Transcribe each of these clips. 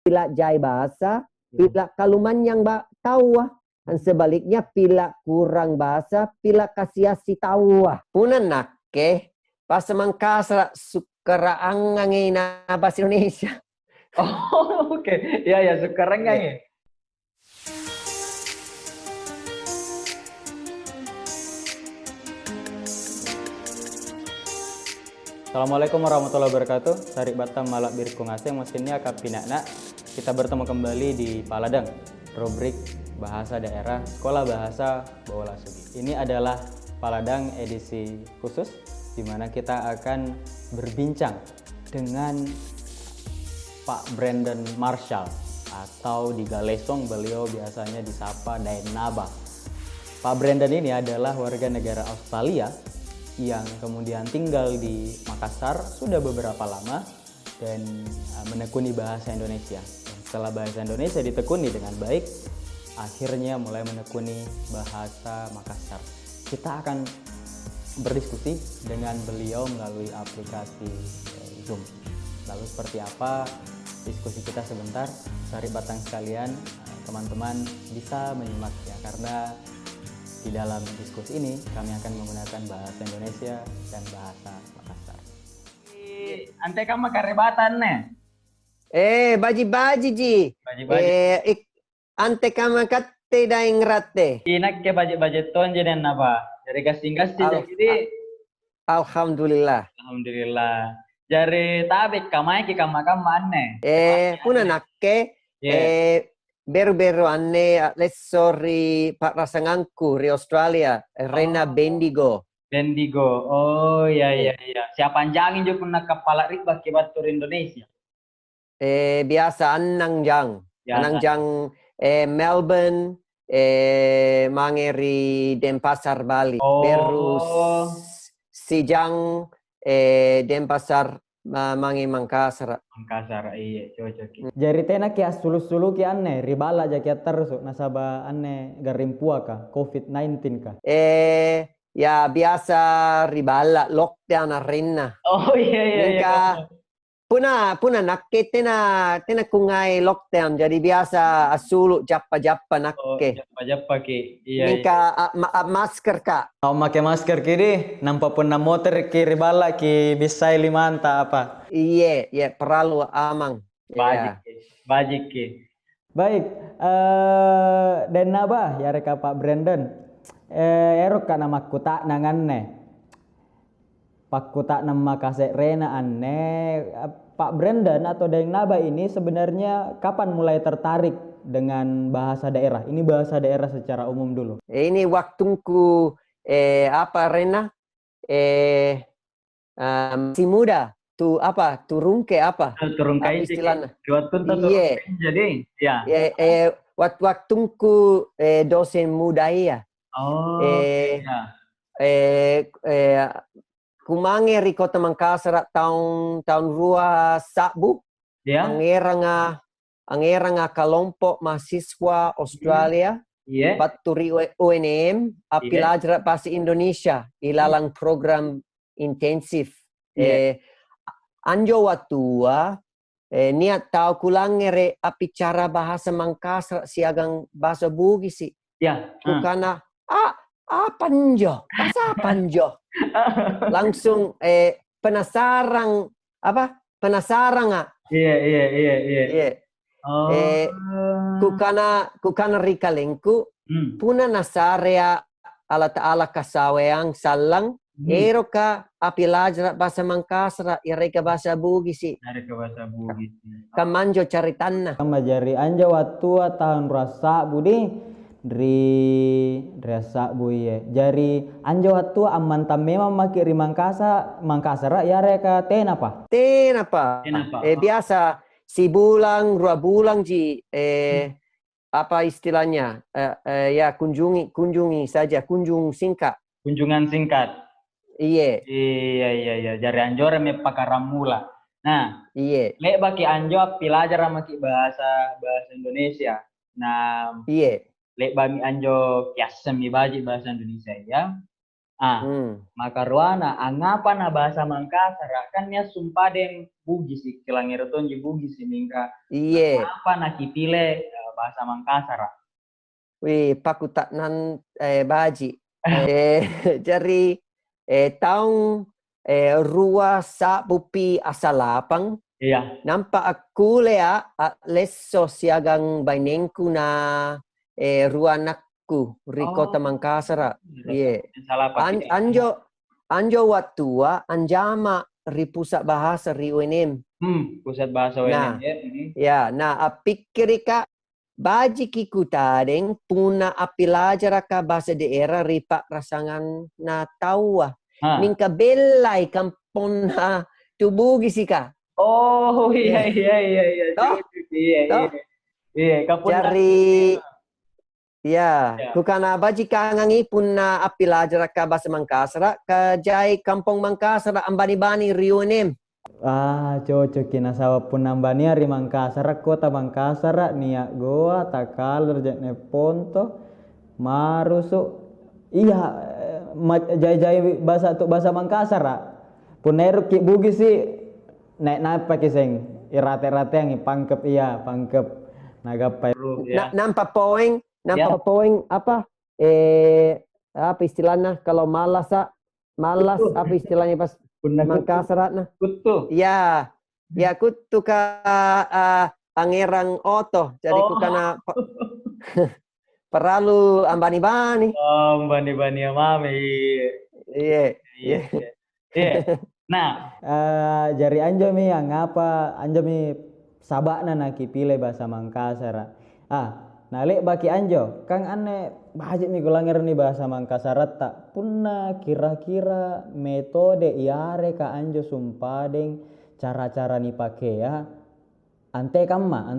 pila jai bahasa, pila kaluman yang tahu. Dan sebaliknya pila kurang bahasa, pila kasiasi tahu. Punan nakke, pas mangkasa sukaraang ngina bahasa Indonesia. Oh, oke. Ya, ya, sekarang kan ya. Assalamualaikum warahmatullahi wabarakatuh. Tarik batam malak birkung asing mesinnya kapinakna. Kita bertemu kembali di Paladang, rubrik bahasa daerah Sekolah Bahasa Bola Sugi. Ini adalah Paladang edisi khusus di mana kita akan berbincang dengan Pak Brandon Marshall atau di Galesong beliau biasanya disapa Daenaba. Pak Brandon ini adalah warga negara Australia yang kemudian tinggal di Makassar sudah beberapa lama dan menekuni bahasa Indonesia. Dan setelah bahasa Indonesia ditekuni dengan baik, akhirnya mulai menekuni bahasa Makassar. Kita akan berdiskusi dengan beliau melalui aplikasi Zoom. Lalu seperti apa diskusi kita sebentar? Tarik batang sekalian, teman-teman bisa menyimak ya, karena di dalam diskusi ini kami akan menggunakan bahasa Indonesia dan bahasa Makassar. Ante kamu karebatan nih? Baji-baji ji. Baji-baji. Ante kamu katte daing ratte. Inak ke baji-baji ton jadi apa? Dari gasing-gasing jadi. Alhamdulillah. Alhamdulillah. Dari tabik kamai ki kamakam aneh. Puna nakke. Beru-beru anne lessori Pak Rasangangku di Australia, Rena Bendigo. Bendigo, oh iya. Siapa panjangin juga pernah kepala riba ke batur Indonesia? Biasa Anang Jang. Anang Jang Melbourne, Mangeri Denpasar Bali. Beru Sijang Denpasar Mangi Mangkasar. Mangkasar, iya, cocok. Jadi tenak ya sulu-sulu ki aneh, ribala aja terus nasaba aneh garimpua ka, COVID-19 ka. Ya biasa ribala lockdown arena. Oh iya. Puna nakke tena kungai lockdown jadi biasa asulu jappa nakke. Oh, jappa ki. Iya. Ningka masker kak. Mau pakai masker kiri, nampak pun motor kiri bala ki bisa limanta apa? Iya, perlu amang. Bajik ki. Baik, dan naba ya reka Pak Brandon. Erok kana makuta nanganne. Pak kuta nama kasek Rena aneh. Pak Brandon atau Daeng Naba ini sebenarnya kapan mulai tertarik dengan bahasa daerah? Ini bahasa daerah secara umum dulu. Ini waktuku Rena? Masih muda. Turungke apa? Turungkai istilahnya. Jadi, ya. Waktuku dosen muda iya. Oh, Kumange di Kota Mangkasar tahun rua sabu. Ya. Angeranga kelompok mahasiswa Australia. Iya. Baturi UNM pelajar bahasa Indonesia ilalang program intensif. Anjo watua niat tahu kulangere api cara bahasa Mangkasar siagang bahasa Bugis sih. Ya. Karena panjo, bahasa panjo. Langsung penasaran Iya. Kukana rikalengku puna nasarea ala ta'ala kasaweang salang eroka apilajar bahasa Mangkasar ireka bahasa Bugis. Kamanjo caritanna. Jari anja waktu tahun rasa budi rasa buye. Jari anja waktu amantam memang maki ri Mangkasar ya reka tenapa? Biasa si bulan, 2 bulan ji apa istilahnya? Ya kunjungi saja, kunjungan singkat. Iya. Jari anjor me pakaramula. Nah, iya. Lek baki anjo pelajar maki bahasa Indonesia. Nah, iya. Lek bami anjo kiasem mi baji bahasa Indonesia ya. Ah, Hmm. maka ruana angapa na bahasa Mangkasar kan ya sumpah den Bugis di kilangir tonji Bugis ini mingka Iya. apa na kipile bahasa Mangkasar. Wih, paku tak nan baji. Jadi tahun rua sabupi asalapang Iya. nampak aku lea leso siagang bainengku na rua nakku rikota Mangkasar. Iya. Salah pakai. Anjo watua anjama ripusat bahasa ri UNM. Pusat bahasa Nah, UNM ya. Ini. ya, nah pikir ka baji kikutadeng puna apilajar ka bahasa daerah ripak rasangan na tawa. Ah. Ningka belai kampon na tubugi sika. Oh iya iya iya iya. Toh? Iya iya. Toh? Iya, kapun Jari ya, Ya. kukana baji kangangi puna apilajar ka bahasa Mangkasar ka jai kampung Mangkasar ambani-bani riunem. Ah, cocok kina sawa pun nambania ri Mangkasar kota Mangkasar niak goa takaler jakne ponto marusu iya jai-jai bahasa Mangkasar puneru ki Bugis sih nek napa kiseng irate-rate yang pangkep iya pangkep nagapai ya. Nampak poin apa? Apa istilahnya kalau malas Kutu. apa istilahnya pas Punna Mangkasar nah? kutu. Ya, ya kutu ka Pangerang Oto. Jadi kukana perlu ambani-bani. Oh, bani-bani mami. Iya. Iya. Iya. Nah, jari anjo mi yang apa? Anjo mi sabakna nak pilih bahasa Mangkasar. Nalik baki anjo, kang ane bajik mi kulangir ni bahasa Mangkasar tak punna kira-kira metode iare ka anjo sumpadeng cara-cara ni pakai ya. Ante kamma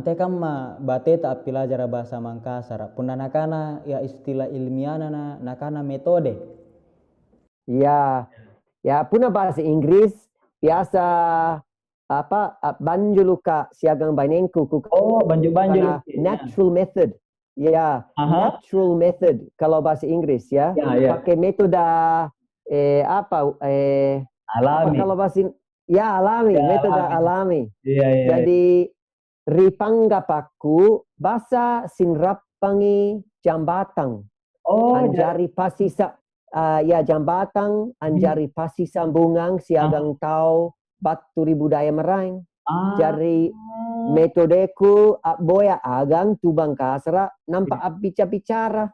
bate tak pelajar bahasa Mangkasar. Punna nakana ya istilah ilmiahna nakana metode. Ya, ya puna bahasa Inggris biasa apa banjuluka siagang banengku Oh, banjul-banjul. natural method. Ya, natural method kalau bahasa Inggris ya. Ya. Pakai metode Alami. kalau bahasa ya alami, Ya, metode alami. Iya. Jadi ripanggapaku bahasa sinrapangi jambatan. Oh, Anjari pasisa ya jambatan anjari pasi sambungan siagang tau batu budaya meraing. Jadi metodeku boya agang tubang kasra nampak bicara.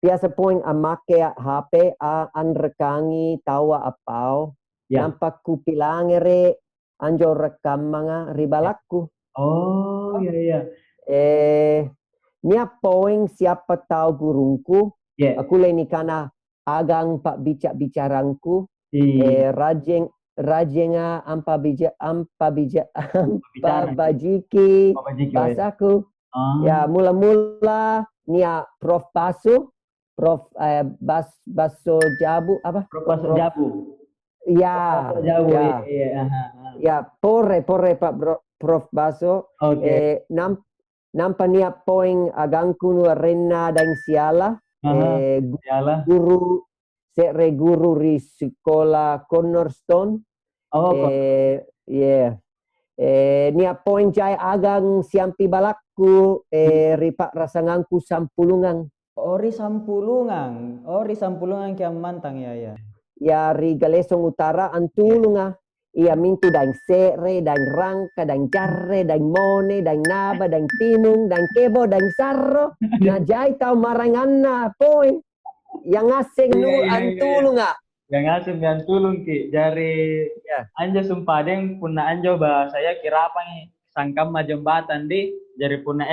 Biasa poin amake HP anrekangi tawa apau. Ya. Nampak ku pilangere anjo rekam mga ribalakku. Oh, iya. Nia poin siapa tahu gurungku. Yeah. Aku leni kana agang pak bicarangku. Rajenga ampa bajiki bahasaku. Ya mula-mula nia Prof Basu, Prof Baso Jabu apa? Prof Baso Jabu. Ya. Jabu. Ya. Iya. Ya pore Pak Prof Baso. Okay. Nampak nia poin agangku rena dan siala. Guru ri sekolah Cornerstone. Nia poin jai agang siampi balakku ripak rasangangku sampulungan. Ri sampulungan kiam mantang ya. Ya ri Galesong Utara antulunga. Ia mintu dan sere dan rangka dan jarre dan mone dan naba dan tinung dan kebo dan sarro. Nah jai tau maranganna poin. Yang ngasing antulunga. Yang ngasing antulung ki jari anja sumpadeng punna anjo saya kira apa nih sangkam jembatan di jari punna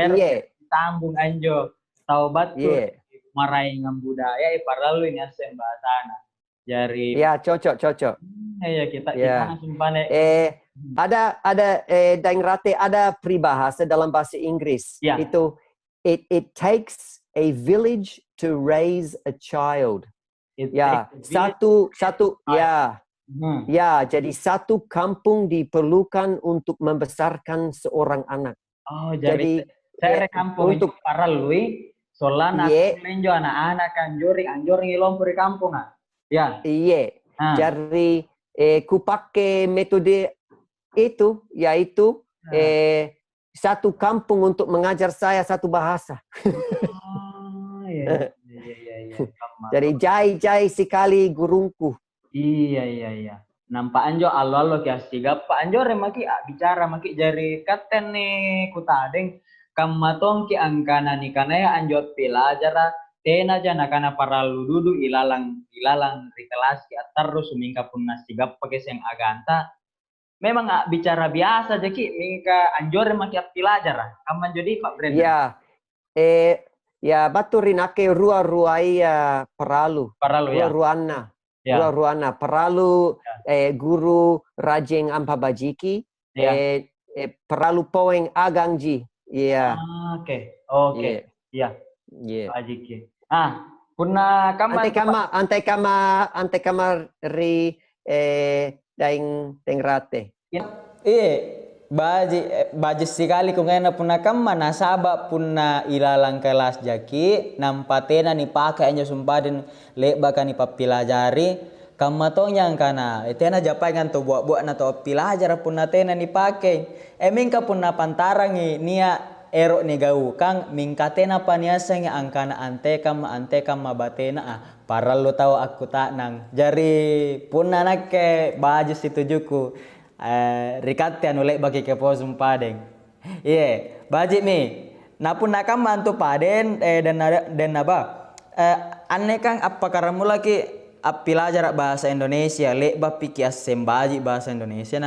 sambung anjo tau batu marai ngam budaya paralu ngaseng bahasana. Jari ya cocok ya kita sumpane ada dan rate ada peribahasa dalam bahasa Inggris itu it takes a village to raise a child. Satu jadi satu kampung diperlukan untuk membesarkan seorang anak. Jadi saya kampung untuk paralui Solana Iya. lenjo anak-anak anjoring ilom di kampung ah. Ya. Iya. Ah. Jadi ku pakai metode itu, yaitu satu kampung untuk mengajar saya satu bahasa. Oh, iya. Jadi jai sekali gurungku. Iya. Nampak anjo alo kias 3 Pak anjo remaki bicara maki jari katen nih kutadeng kamatong ki angkana ni kana ya anjo pilajara tena jana kana paralu dudu ilalang di kelas ki terus mingka pun nasiga pakai seng aganta memang bicara biasa aja ki mingka anjo remaki pilajara kaman jadi Pak Brenda. Ya, ya batu rinake rua-ruai paralu. Paralu ya. Ruana. Ya. Ruana paralu guru rajeng ampabajiki Ya. paralu poeng agangji. Iya. Oke. Iya. Iya. Ajiki. Punna kaman Ante kama ri daing rate. Iya, baji sekali kung ena punna kamma nasaba punna ilalang kelas jaki nampatena ni pakai anjo sumpaden lebaka ni papilajari kamma tong yang kana etena japangan to buat na to pilajar punna tena ni pakai mingka punna pantarangi nia ero ni gau kang mingka tena paniasa ngi angkana ante kam batena parallu tahu aku tak nang jari punna nakke baju situjuku rikate anu lek bagi kepo sumpadeng. Iya, baji mi. Napun nakam mantu paden dan naba. Aneh kang apa karamu lagi pilajar bahasa Indonesia lek bapiki baji bahasa Indonesia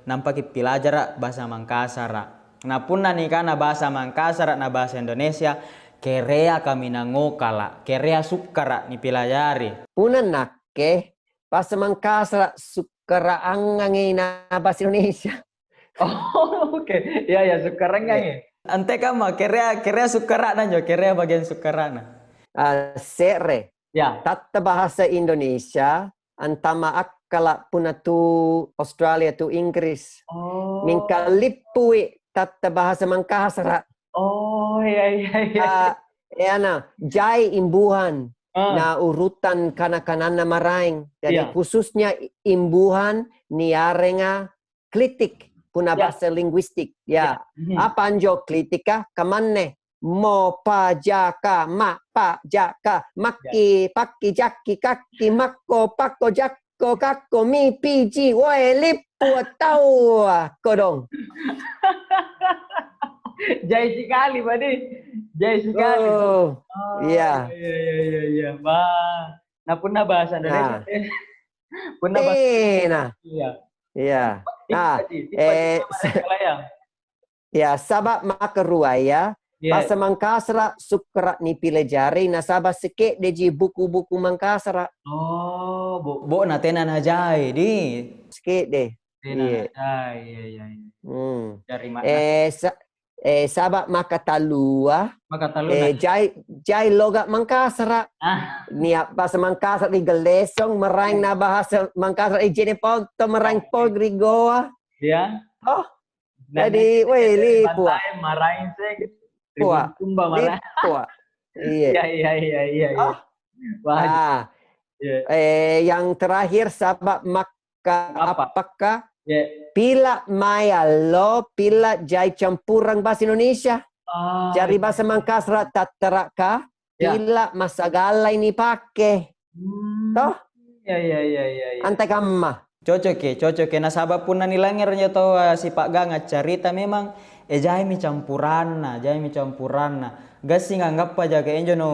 nampaki pilajar bahasa Mangkasar. Napun nani kana bahasa Mangkasar na bahasa Indonesia kerea kami nangokala, kerea sukara ni pilajari. Punan nakke bahasa Mangkasar keraangan na bahasa Indonesia. Oh, oke. Ya, sukarang ya. Ante kama kerea sukara nanyo, kerea bagian sukara na. Sere. Ya. Tata bahasa Indonesia antama akala puna tu Australia tu Inggris. Oh. Mingka lipui tata bahasa Mangkasar. Oh, iya. Jai imbuhan. Na urutan kanak-kanana maraing. Jadi khususnya imbuhan niarenga klitik puna bahasa linguistik. Ya. Apa anjo klitika? Kamane? Mo pa jaka ma pa jaka maki paki jaki kaki mako pako jako kako mi piji woe lipu tau kodong. Jai sekali, Badi. Jai sekali. Oh, iya. Iya. Nah, punna bahasa Indonesia. Punna bahasa. Iya. Nah, ya sabak makaruaya. Bahasa Mangkasar sukra ni pilajari nasaba seke deji buku-buku Mangkasar. Oh, bo na tenan hajai di. Seke deh. Iya. Dari mana? Sabak makatalua. Jai logat Mangkasar. Nia bahasa Mangkasar di gelesong meraing na bahasa Mangkasar ijene poto meraing pogrigoa. Iya. Oh. Jadi weh lipu. Marahin seg. Lipu. Iya. Wah. Yang terakhir sabak maka apakah pila maya lo pila jai campuran bahasa Indonesia. Jadi bahasa Mangkasar tataraka pila masagala ini pakai. Toh? Iya. Antai kamma. Cocok ke nasabah pun nilangirnya to si Pak Ganga cerita memang jai mi campuranna gasi nganggap aja ke enjo no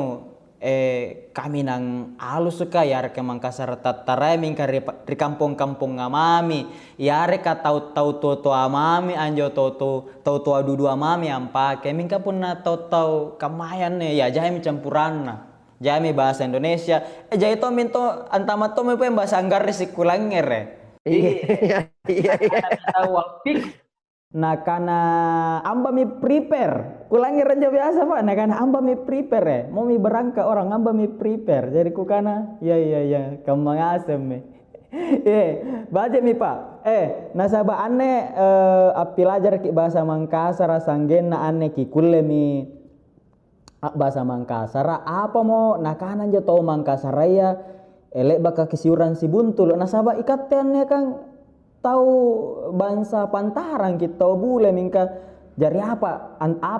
kami nang alus suka ya rek Mangkasar tatarai mingka di kampung-kampung ngamami ya rek tahu toto amami anjo toto dudu amami ampake mingka pun na tahu kamayan ne ya jai mi campuranna jami bahasa Indonesia jai to minto antama to me bahasa Anggar si kulangere Iya. Nah kana amba mi prepare kulangere aja biasa Pak nah kana amba mi prepare mau mi berangkat orang amba mi prepare jadi ku kana ya kamu ngasem me baca mi Pak nasaba aneh pilajar ki bahasa Mangkasar sanggen na aneh ki kulle mi bahasa Mangkasar apa mo nakanan jo tau Mangkasar ya elek baka kesiuran si buntul nasaba ikatennya kan tahu bangsa pantaran kita bule mingka jari apa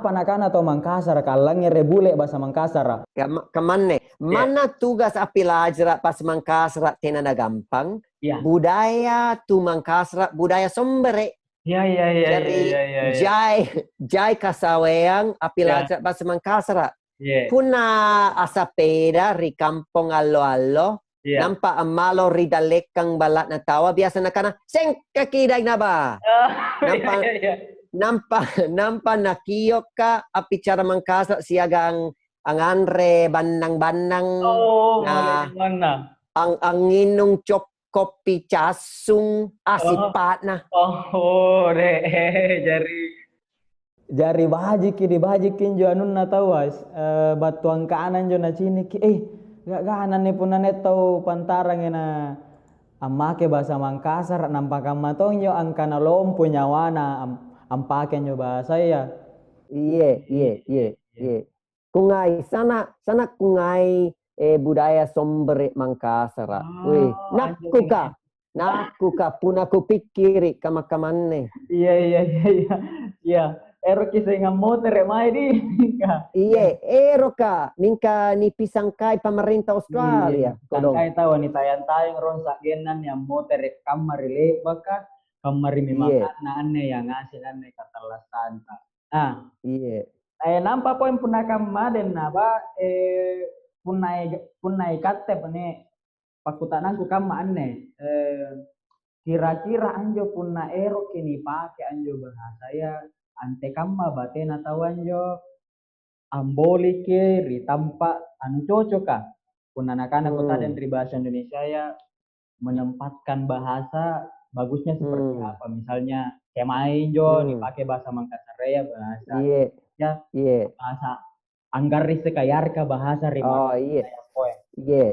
nakana tau Mangkasar kalangnya rebule bahasa Mangkasar. Kemana? Mana tugas api lajra pas Mangkasar tenana gampang. Iya. Budaya tu Mangkasar budaya sombere. Iya. Jadi jai kasaweang api lajra pas Mangkasar. Iya. Puna asapeda ri kampong allo-allo. Iya. Nampak amalo ri dalekang balat na tawa biasa nakana seng kakiday na ba? Nampak nakiyok ka api cara Mangkasar siagang ang andre banang-banang na ang inong chop kopi casung asipat na. Jari bajikin jo anun na tawas batuang kanan jo na sini gak kanan ni pun na tau pantarang na amake bahasa Mangkasar nampak matong jo ang kanalompo nyawana ampake nyo bahasa ya. Iya. Kungai sana kungai budaya sombere Mangkasar. Wih, naku ka puna kupikiri kamakamane. Iya. Ero kisah nga motor mai di. Iya, ero ka mingka ni pisangkai pemerintah Australia. Sangkai tahu ni tayang ron sagenan yang motor kamar le baka kamar makan na anne yang ngasih anne katalas santa. Iya. Nampak poin punai kamaden na ba punai katte pane pakutananku kama anne kira-kira anjo punna ero kini pake anjo bahasa ya ante kamma batena tawanjo amboli ke ritampa anu cocok ka punna nakana kota dan bahasa Indonesia ya menempatkan bahasa bagusnya seperti apa misalnya kemain jo dipakai bahasa Mangkasar ya bahasa bahasa anggaris sekayarka bahasa rimba iya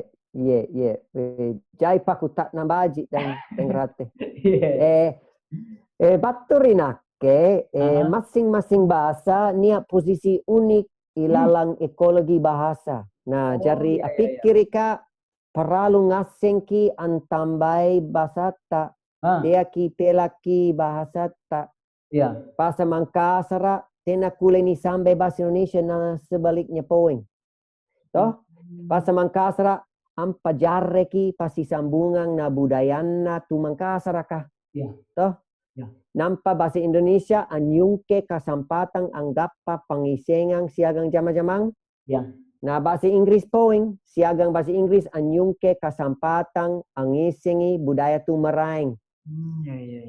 jai paku tak nambaji dan rate baturina masing-masing bahasa niat posisi unik ilalang ekologi bahasa. Nah, jadi pikir ka perlu ngaseng ki antambai bahasa tak. Dia ki pelaki bahasa tak. Iya. Bahasa Mangkasar tena kuleni sampai bahasa Indonesia na sebaliknya poin. Toh, bahasa Mangkasar ampa jarre ki pasti sambungan na budayana tu Mangkasar ka. Iya. Toh? Nampak bahasa Indonesia anyungke kasampatan anggapa pangisengang siagang jama-jamang. Ya. Nah bahasa Inggris poing siagang bahasa Inggris anyungke kasampatan angisengi budaya tu meraing.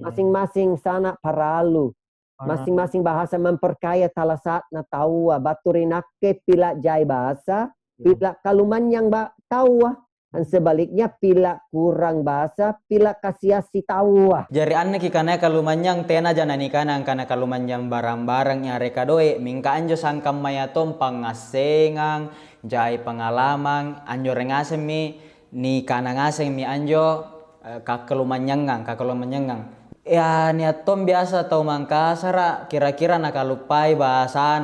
Masing-masing sana paralu. Masing-masing bahasa memperkaya talasat na tawa baturinake pila jai bahasa pila kaluman yang tawa. Dan sebaliknya pila kurang bahasa, pila kasiasi tawa. Jari anne kikana kalumanyang tena janani kanang kana kalumanyang barang-barang yang reka doe mingka anjo sangkam mayatom pangasengang jai pengalaman anjo rengasem ni kana ngaseng mi anjo kakelumanyangang. Ya niatom biasa tau Mangkasar kira-kira nakalupai bahasa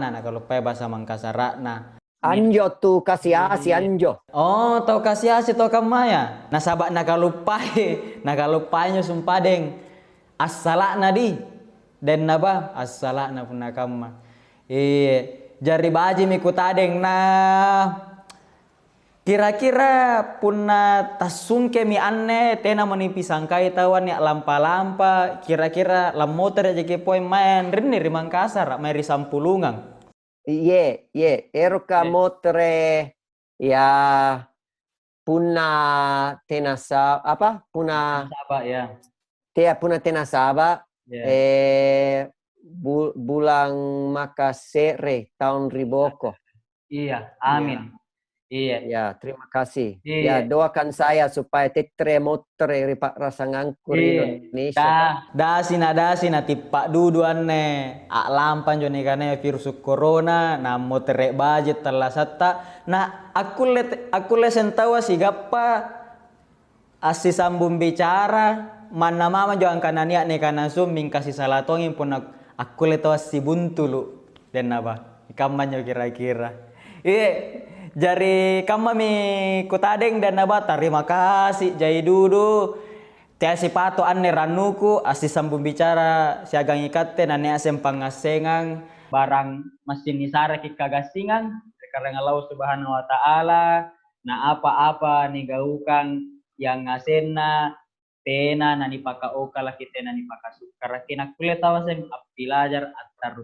Mangkasar na. Anjo tu kasiasi anjo. Oh, tau kasiasi tau kamaya. Nasabak nakalupay nyo sumpadeng. Asala na di. Den na ba? Asala na pun nakama. Jari baji mi kutadeng na kira-kira punna tasungke mi anne tena menipi sangkai tawan ya lampa-lampa kira-kira lamoter aja ke poin main rini di Mangkasar mai ri Sampulungang. Eroka motre ya puna tenasa apa puna Saba ya. Puna tenasaba bulan Makasere tahun Riboko. Iya, amin. Iya. Ya, terima kasih. Iya. Ya, doakan saya supaya tetre motre ripak rasa ngangkur Indonesia. Dasina tipak duduan ne. Lampan joni kane virus corona na motre budget telasata. Nah, aku lesen tahu sigapa asi sambung bicara mana mama jo angkana niat ne kana suming kasih salatongin pun aku le tahu si buntulu dan apa? Kamanyo kira-kira. Iya, jari kamami kutadeng dan naba terima kasih jai dudu. Tiasi pato anne ranuku asi sambung bicara siagang ikatte nane asem pangasengang barang mesin nisara kikagastingan karena Allah Subhanahu wa taala na apa-apa ni gaukan yang ngasenna tena nani paka okala kitena ni paka sukara kina kuliah tawasen apilajar atar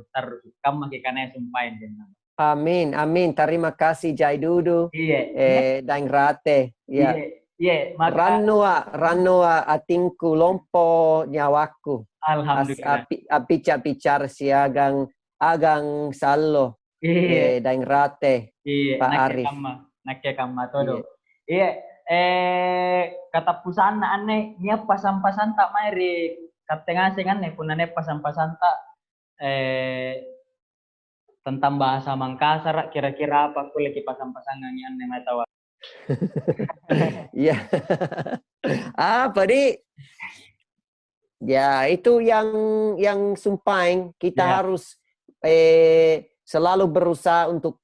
kam makikana sumpain denna. Amin, amin. Terima kasih Jai Dudu. Iya. Dan rate. Ya. Iya, maka Ranua atingku lompo nyawaku. alhamdulillah. Picar siagang agang sallo. Iya. Dan rate. Iya, Pak Arif. nakke kamma todo. Iya, kata pusana anne nia pasan-pasan tak mairi katengaseng anne punane pasan-pasan tak tentang bahasa Mangkasar kira-kira apa kuliah pasan-pasangan yang anne tahu. Ya. Apa di? Ya, itu yang sumpain kita Ya. harus selalu berusaha untuk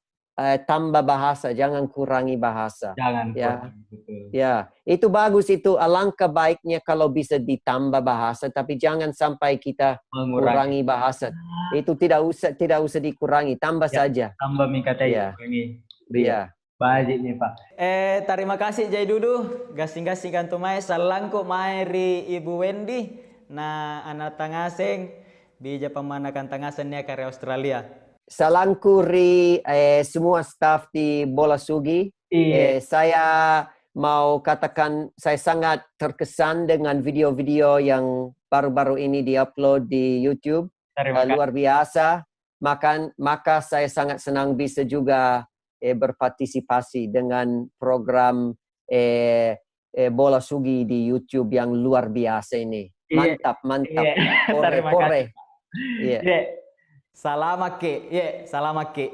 tambah bahasa, jangan kurangi bahasa. Jangan Ya. betul. Ya, itu bagus itu. Alangkah baiknya kalau bisa ditambah bahasa, tapi jangan sampai kita kurangi bahasa. Itu tidak usah dikurangi, tambah saja. Tambah mingkatai. Ya. Iya. Baik nih Pak. Terima kasih Jai Dudu. Gasing-gasing kantumai salangko mairi Ibu Wendy. Na anak tangaseng bija pemanakan tangasennya karya Australia. Salangkuri semua staf di Bola Sugi. Saya mau katakan saya sangat terkesan dengan video-video yang baru-baru ini diupload di YouTube. Luar biasa. Maka saya sangat senang bisa juga berpartisipasi dengan program Bola Sugi di YouTube yang luar biasa ini. Mantap. Pore. Salamat ke.